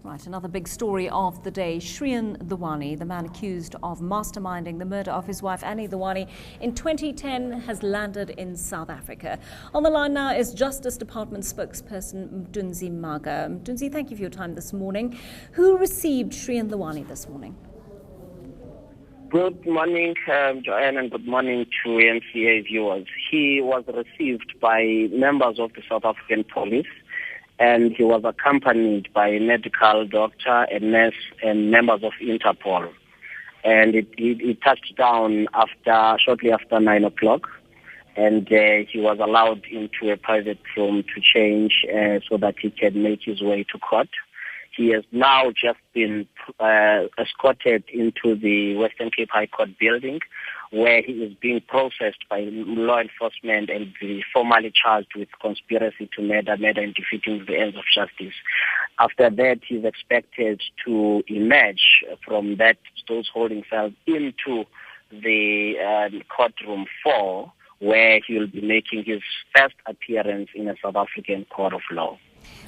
Right, another big story of the day. Shrien Dewani, the man accused of masterminding the murder of his wife Annie Dewani in 2010, has landed in South Africa. On the line now is Justice Department spokesperson Mthunzi Mhaga. Mthunzi, thank you for your time this morning. Who received Shrien Dewani this morning? Good morning, Joanne, and good morning to eNCA viewers. He was received by members of the South African police, and he was accompanied by a medical doctor, a nurse, and members of Interpol. And he touched down shortly after 9 o'clock, and he was allowed into a private room to change so that he can make his way to court. He has now just been escorted into the Western Cape High Court building, where he is being processed by law enforcement and be formally charged with conspiracy to murder and defeating the ends of justice. After that, he is expected to emerge from those holding cells into the courtroom 4, where he will be making his first appearance in a South African court of law.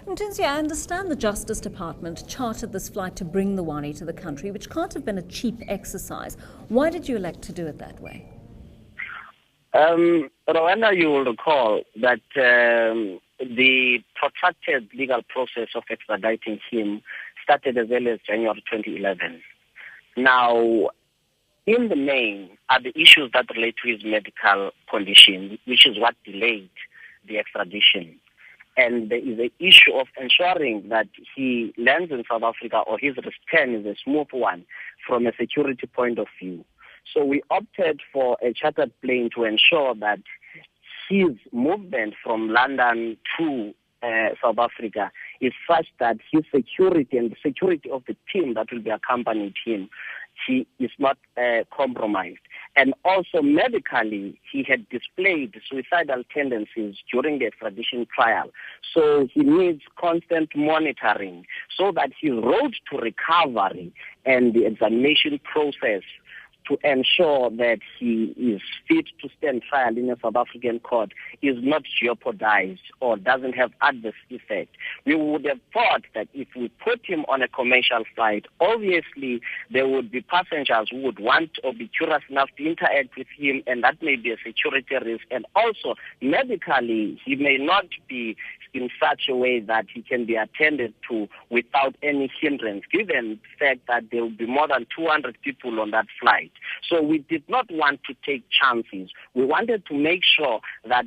Mthunzi, I understand the Justice Department chartered this flight to bring Dewani to the country, which can't have been a cheap exercise. Why did you elect to do it that way? Rowena, you will recall that the protracted legal process of extraditing him started as early as January 2011. Now, in the main, are the issues that relate to his medical condition, which is what delayed the extradition. And there is an issue of ensuring that he lands in South Africa or his return is a smooth one from a security point of view. So we opted for a chartered plane to ensure that his movement from London to South Africa is such that his security and the security of the team that will be accompanying him, he is not compromised. And also medically, he had displayed suicidal tendencies during the extradition trial. So he needs constant monitoring so that his road to recovery and the examination process to ensure that he is fit to stand trial in a South African court is not jeopardized or doesn't have adverse effect. We would have thought that if we put him on a commercial flight, obviously there would be passengers who would want or be curious enough to interact with him, and that may be a security risk. And also, medically, he may not be in such a way that he can be attended to without any hindrance, given the fact that there will be more than 200 people on that flight. So we did not want to take chances. We wanted to make sure that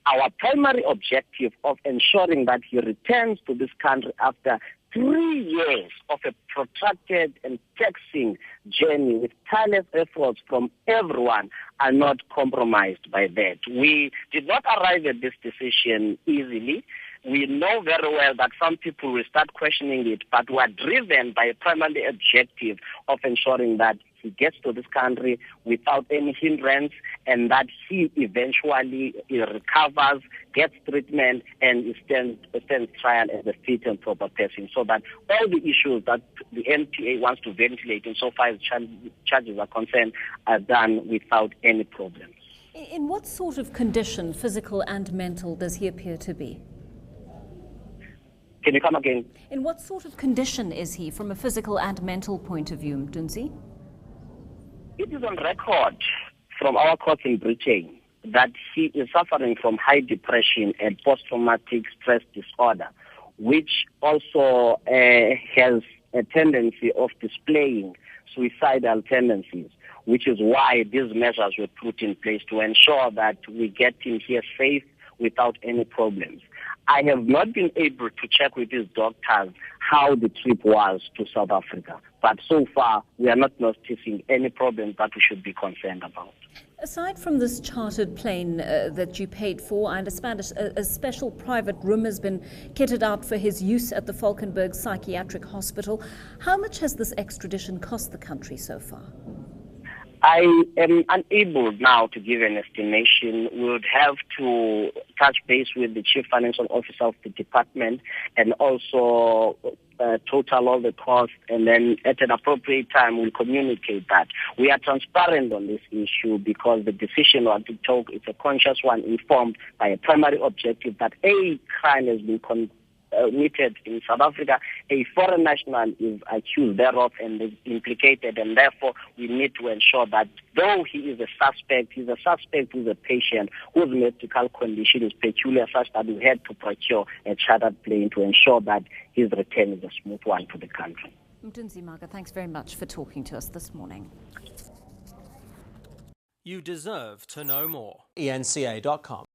our primary objective of ensuring that he returns to this country after 3 years of a protracted and taxing journey with tireless efforts from everyone are not compromised by that. We did not arrive at this decision easily. We know very well that some people will start questioning it, but we are driven by a primary objective of ensuring that he gets to this country without any hindrance and that he eventually recovers, gets treatment, and stands trial as a fit and proper person, so that all the issues that the NPA wants to ventilate insofar as charges are concerned are done without any problems. In what sort of condition, physical and mental, does he appear to be? Can you come again? In what sort of condition is he from a physical and mental point of view, Mthunzi? It is on record from our courts in Britain that he is suffering from high depression and post-traumatic stress disorder, which also has a tendency of displaying suicidal tendencies, which is why these measures were put in place to ensure that we get him here safe without any problems. I have not been able to check with his doctors how the trip was to South Africa, but so far we are not noticing any problems that we should be concerned about. Aside from this chartered plane that you paid for, I understand a special private room has been kitted out for his use at the Valkenburg Psychiatric Hospital. How much has this extradition cost the country so far? I am unable now to give an estimation. We would have to touch base with the Chief Financial Officer of the department and also total all the costs, and then at an appropriate time we'll communicate that. We are transparent on this issue because the decision on to talk is a conscious one, informed by a primary objective that a crime has been committed in South Africa, a foreign national is accused thereof and is implicated, and therefore we need to ensure that though he is a suspect, he's a suspect who's a patient whose medical condition is peculiar such that we had to procure a chartered plane to ensure that his return is a smooth one to the country. Mthunzi Mhaga, thanks very much for talking to us this morning. You deserve to know more. eNCA.com